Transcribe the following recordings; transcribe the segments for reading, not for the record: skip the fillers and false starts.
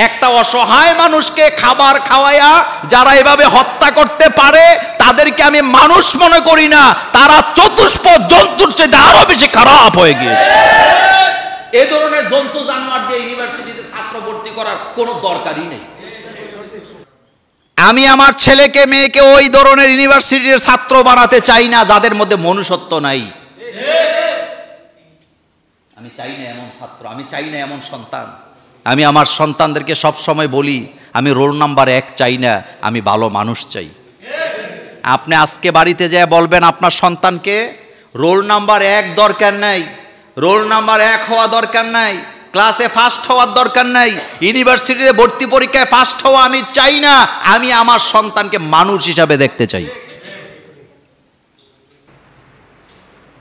একটা অসহায় মানুষকে খাবার খাওয়ায়া যারা এভাবে হত্যা করতে পারে তাদেরকে আমি মানুষ মনে করি না, তারা চতুষ্পদ জন্তুর চেয়ে আরো বেশি খারাপ হয়ে গিয়েছে। এই ধরনের জন্তু জানোয়ার দিয়ে ইউনিভার্সিটিতে ছাত্র ভর্তি করার কোনো দরকারই নেই। আমি আমার ছেলেকে মেয়েকে ওই ধরনের ইউনিভার্সিটির ছাত্র বানাতে চাই না যাদের মধ্যে মনুষ্যত্ব নাই। আমি চাই না এমন ছাত্র, আমি চাই না এমন সন্তান। আমি আমার সন্তানদেরকে সব সময় বলি, আমি রোল নাম্বার 1 চাই না, আমি ভালো মানুষ চাই। আপনি আজকে বাড়িতে যেয়ে বলবেন আপনার সন্তানকে রোল নাম্বার 1 দরকার নাই, রোল নাম্বার 1 হওয়া দরকার নাই, ক্লাসে ফার্স্ট হওয়ার দরকার নাই, ইউনিভার্সিটিতে ভর্তি পরীক্ষায় ফার্স্ট হওয়া আমি চাই না, আমি আমার সন্তানকে মানুষ হিসাবে দেখতে চাই।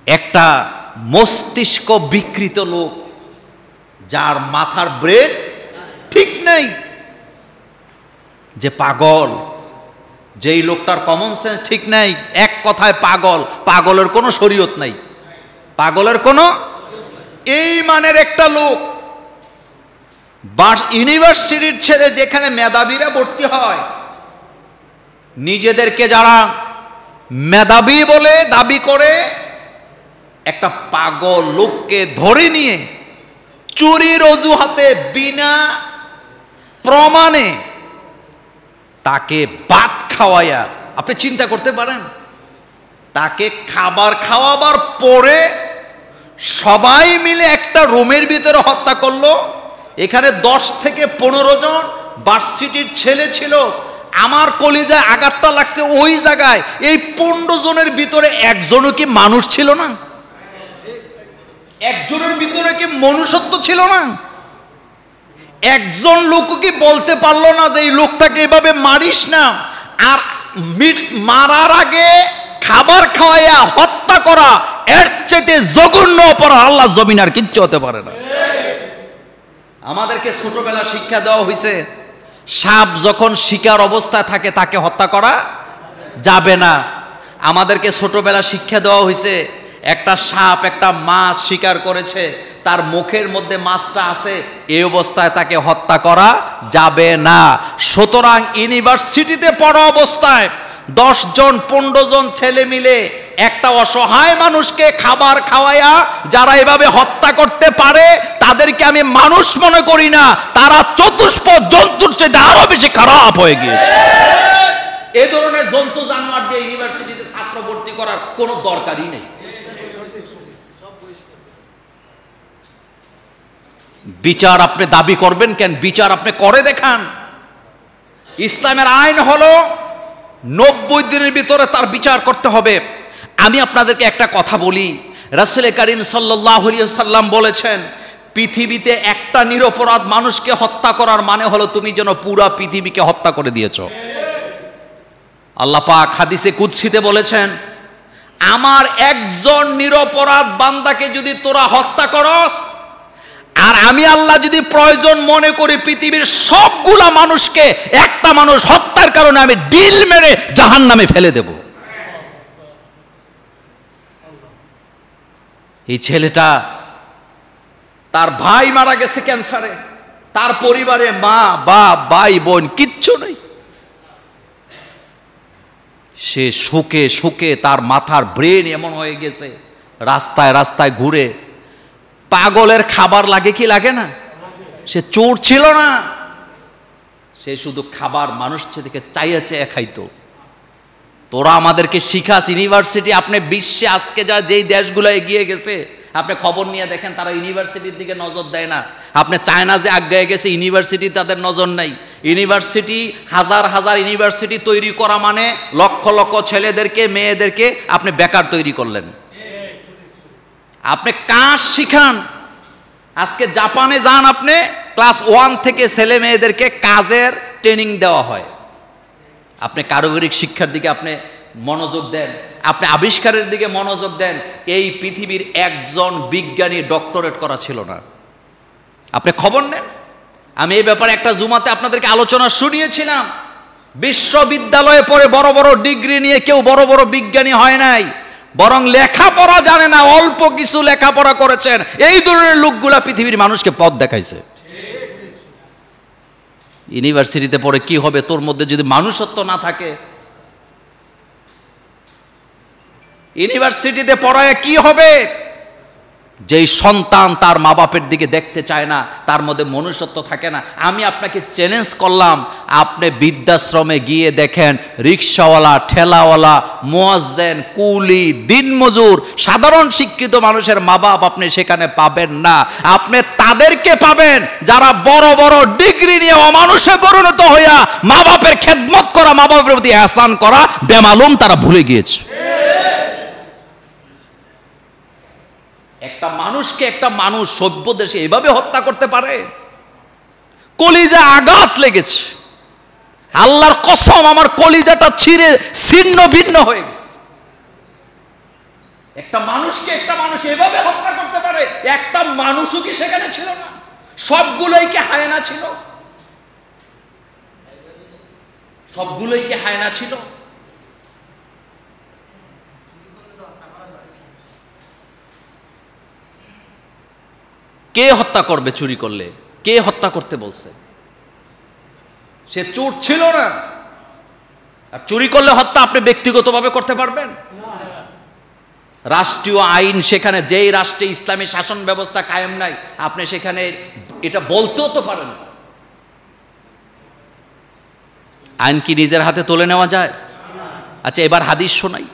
একটা মস্তিষ্ক বিকৃত লোক, যার মাথার ব্রেন ঠিক নেই, যে পাগল, যেই লোকটার কমন সেন্স ঠিক নেই, এক কথায় পাগল। পাগলের কোনো শরীয়ত নাই, পাগলের কোনো এই মানের একটা লোক ইউনিভার্সিটির ছেলে যেখানে মেধাবীরা ভর্তি হয়, নিজেদেরকে যারা মেধাবী বলে দাবি করে একটা পাগল লোককে ধরে নিয়ে চুরির অজুহাতে বিনা প্রমাণে তাকে ভাত খাওয়ায়া, আপনি চিন্তা করতে পারেন, তাকে খাবার খাওয়াবার পরে সবাই মিলে একটা রুমের ভিতরে হত্যা করলো। এখানে 10 থেকে 15 জন ভার্সিটির ছেলে ছিল। আমার কলিজায় আঘাতটা লাগছে ওই জায়গায়, এই 15 জনের ভিতরে একজনও কি মানুষ ছিল না? একজনের ভিতরে কি মনুষ্যত্ব ছিল না? একজন লোক কি বলতে পারলো না যে এই লোকটাকে এভাবে মারিস না? আর মারার আগে খাবার খাওয়াইয়া হত্যা করা, এর চাইতে জঘন্য অপরাধ আল্লাহ জমিন আর কিচ্ছু হতে পারে না। আমাদেরকে ছোটবেলা শিক্ষা দেওয়া হয়েছে, সাপ যখন শিকার অবস্থায় থাকে তাকে হত্যা করা যাবে না। আমাদেরকে ছোটবেলা শিক্ষা দেওয়া হয়েছে, একটা সাপ একটা মাছ শিকার করেছে, তার মুখের মধ্যে মাছটা আছে, এই অবস্থায় তাকে হত্যা করা যাবে না। সুতরাং ইউনিভার্সিটিতে পড়া অবস্থায় 10 জন 15 জন ছেলে মিলে একটা অসহায় মানুষকে খাবার খাওয়ায়া যারা এভাবে হত্যা করতে পারে তাদেরকে আমি মানুষ মনে করি না, তারা চতুষ্পদ জন্তুর চেয়ে আরো বেশি খারাপ হয়ে গিয়েছে। এই ধরনের জন্তু জানোয়ার দিয়ে ইউনিভার্সিটিতে ছাত্র ভর্তি করার কোনো দরকারই নেই। বিচার আপনি দাবি করবেন কেন? বিচার আপনি করে দেখান। ইসলামের আইন হলো 90 দিনের ভিতরে তার বিচার করতে হবে। আমি আপনাদেরকে একটা কথা বলি, রাসূল করিম সাল্লাল্লাহু আলাইহি ওয়াসাল্লাম বলেছেন, পৃথিবীতে একটা নিরপরাধ মানুষকে হত্যা করার মানে হলো তুমি যেন পুরো পৃথিবীকে হত্যা করে দিয়েছো। আল্লাহ পাক হাদিসে কুদসিতে বলেছেন, আমার একজন নিরপরাধ বান্দাকে যদি তোরা হত্যা করস, আর আমি আল্লাহ যদি প্রয়োজন মনে করি পৃথিবীর সবগুলা মানুষকে একটা মানুষ হত্যার কারণে আমি ডিল মেরে জাহান্নামে ফেলে দেব। এই ছেলেটা, তার ভাই মারা গেছে ক্যান্সারে, তার পরিবারে মা বাপ ভাই বোন কিচ্ছু নেই। সে শোকে শোকে তার মাথার ব্রেন এমন হয়ে গেছে, রাস্তায় রাস্তায় ঘুরে। পাগলের খাবার লাগে কি লাগে না? সে চোর ছিল না, সে শুধু খাবার মানুষ থেকে চাইয়া চেয়ে খাইতো। তোরা আমাদেরকে শিখাস ইউনিভার্সিটি, আপনি বিশ্বে আজকে যা যেই দেশগুলো এগিয়ে গেছে আপনি খবর নিয়ে দেখেন, তারা ইউনিভার্সিটির দিকে নজর দেয় না। আপনি চায়না যে আগে গেছে, ইউনিভার্সিটি তাদের নজর নাই। ইউনিভার্সিটি হাজার হাজার ইউনিভার্সিটি তৈরি করা মানে লক্ষ লক্ষ ছেলেদেরকে মেয়েদেরকে আপনি বেকার তৈরি করলেন। আপনি কাজ শিখান। আজকে জাপানে যান, আপনি ক্লাস 1 থেকে ছেলে মেয়েদেরকে কাজের ট্রেনিং দেওয়া হয়। আপনি কারিগরিক শিক্ষার দিকে আপনি মনোযোগ দেন, আপনি আবিষ্কারের দিকে মনোযোগ দেন। এই পৃথিবীর একজন বিজ্ঞানী ডক্টরেট করা ছিল না। আপনি খবর নেন। আমি এই ব্যাপারে একটা জুমাতে আপনাদেরকে আলোচনা শুনিয়েছিলাম। বিশ্ববিদ্যালয়ে পড়ে বড় বড় ডিগ্রি নিয়ে কেউ বড় বড় বিজ্ঞানী হয় নাই, বরং লেখাপড়া জানে না, অল্প কিছু লেখাপড়া করেছেন, এই ধরনের লোকগুলা পৃথিবীর মানুষকে পথ দেখাইছে। ইউনিভার্সিটিতে পড়ে কি হবে তোর মধ্যে যদি মানুষত্ব না থাকে? ইউনিভার্সিটিতে পড়ায় কি হবে? যেই সন্তান তার মা বাপের দিকে দেখতে চায় না, তার মধ্যে মনুষ্যত্ব থাকে না। আমি আপনাকে চ্যালেঞ্জ করলাম, আপনি বৃদ্ধাশ্রমে গিয়ে দেখেন রিক্সাওয়ালা, ঠেলাওয়ালা, মুয়াজ্জিন, কুলি, দিনমজুর, সাধারণ শিক্ষিত মানুষের মা বাপ আপনি সেখানে পাবেন না। আপনি তাদেরকে পাবেন যারা বড় বড় ডিগ্রি নিয়ে অমানুষে পরিণত হইয়া মা বাপের খেদমত করা, মা বাপের প্রতি এহসান করা বেমালুম তারা ভুলে গিয়েছে। একটা মানুষকে একটা মানুষ সভ্য দেশে এভাবে হত্যা করতে পারে? কলিজা আঘাত লেগেছে, আল্লাহর কসম আমার কলিজাটা ছিঁড়ে ছিন্ন ভিন্ন হয়ে গেছে। একটা মানুষকে একটা মানুষ এভাবে হত্যা করতে পারে? একটা মানুষও কি সেখানে ছিল না? সবগুলোই কি হায়না ছিল? সবগুলোই কি হায়না ছিল? কে হত্যা করবে চুরি করলে? কে হত্যা করতে বলছে? সে চোর ছিল না। আর চুরি করলে হত্যা আপনি ব্যক্তিগতভাবে করতে পারবেন? রাষ্ট্রীয় আইন, সেখানে যেই রাষ্ট্রে ইসলামী শাসন ব্যবস্থা কায়েম নাই, আপনি সেখানে এটা বলতেও তো পারেন। আইন কি নিজের হাতে তুলে নেওয়া যায়? আচ্ছা, এবার হাদিস শোনাই।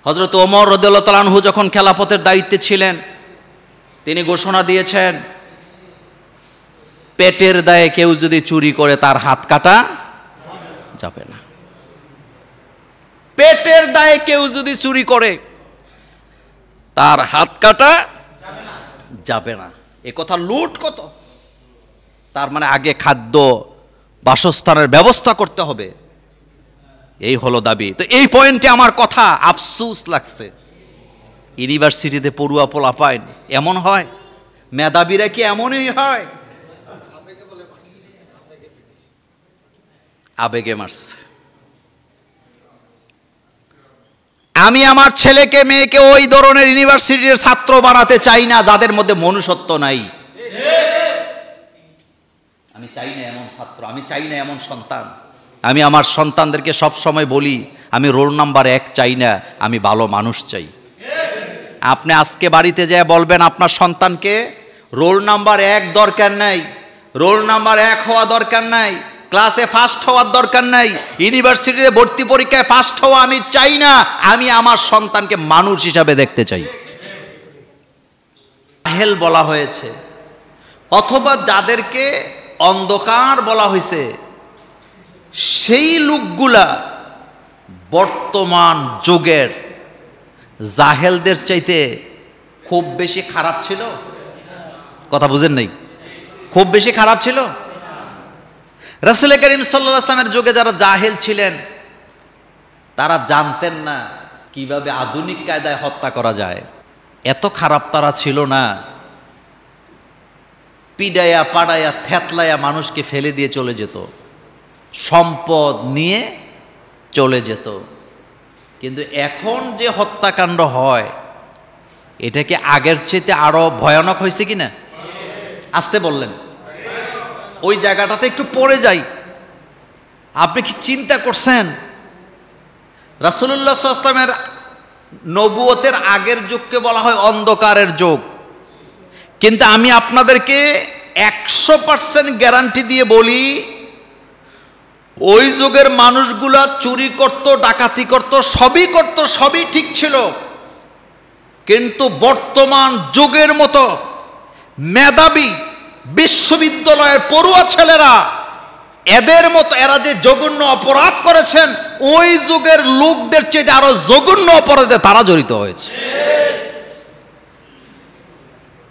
হযরত ওমর রাদিয়াল্লাহু তাআলা আনহু যখন খেলাফতের দায়িত্বে ছিলেন, তিনি ঘোষণা দিয়েছেন, পেটের দায়ে কেউ যদি চুরি করে তার হাত কাটা যাবে না। পেটের দায়ে কেউ যদি চুরি করে তার হাত কাটা যাবে না। এ কথা লুট কত! তার মানে আগে খাদ্য বাসস্থানের ব্যবস্থা করতে হবে, এই হলো দাবি। তো এই পয়েন্টে আমার কথা আফসোস লাগছে, ইউনিভার্সিটিতে পড়ুয়া পোলা পাইন এমন হয়? মেধাবীরা কি এমনই হয়? আবেগে মারছে। আমি আমার ছেলেকে মেয়েকে ওই ধরনের ইউনিভার্সিটির ছাত্র বানাতে চাই না যাদের মধ্যে মনুষ্যত্ব নাই। আমি চাই না এমন ছাত্র, আমি চাই না এমন সন্তান। আমি আমার সন্তানদেরকে সব সময় বলি, আমি রোল নাম্বার 1 চাই না, আমি ভালো মানুষ চাই। আপনি আজকে বাড়িতে যেয়ে বলবেন আপনার সন্তানকে, রোল নাম্বার 1 দরকার নাই, রোল নাম্বার 1 হওয়া দরকার নাই, ক্লাসে ফার্স্ট হওয়ার দরকার নাই, ইউনিভার্সিটিতে ভর্তি পরীক্ষায় ফার্স্ট হওয়া আমি চাই না, আমি আমার সন্তানকে মানুষ হিসাবে দেখতে চাই। জাহেল বলা হয়েছে, অথবা যাদেরকে অন্ধকার বলা হয়েছে, সেই লোকগুলা বর্তমান যুগের জাহেলদের চাইতে খুব বেশি খারাপ ছিল? কথা বুঝেন নাই? খুব বেশি খারাপ ছিল? রাসূল করিম সাল্লাল্লাহু আলাইহি ওয়াসাল্লামের যুগে যারা জাহেল ছিলেন, তারা জানতেন না কিভাবে আধুনিক কায়দায় হত্যা করা যায়। এত খারাপ তারা ছিল না। পিডাইয়া পাড়াইয়া থেতলাইয়া মানুষকে ফেলে দিয়ে চলে যেত, সম্পদ নিয়ে চলে যেত। কিন্তু এখন যে হত্যাকাণ্ড হয়, এটা কি আগের চেয়ে আরো ভয়ানক হয়েছে কিনা? আসতে বললেন, ওই জায়গাটাতে একটু পড়ে যাই। আপনি কি চিন্তা করছেন, রাসূলুল্লাহ সাল্লাল্লাহু আলাইহি ওয়াসাল্লামের নবুয়তের আগের যুগকে বলা হয় অন্ধকারের যুগ, কিন্তু আমি আপনাদেরকে 100% গ্যারান্টি দিয়ে বলি, ওই যুগের মানুষগুলা চুরি করত, ডাকাতি করত, সবই করত, সবই ঠিক ছিল। কিন্তু বর্তমান যুগের মতো মেধাবী বিশ্ববিদ্যালয়ের পড়ুয়া ছেলেরা, এদের মতো এরা যে জঘন্য অপরাধ করেছেন, ওই যুগের লোকদের চেয়ে আরো জঘন্য অপরাধে তারা জড়িত হয়েছে।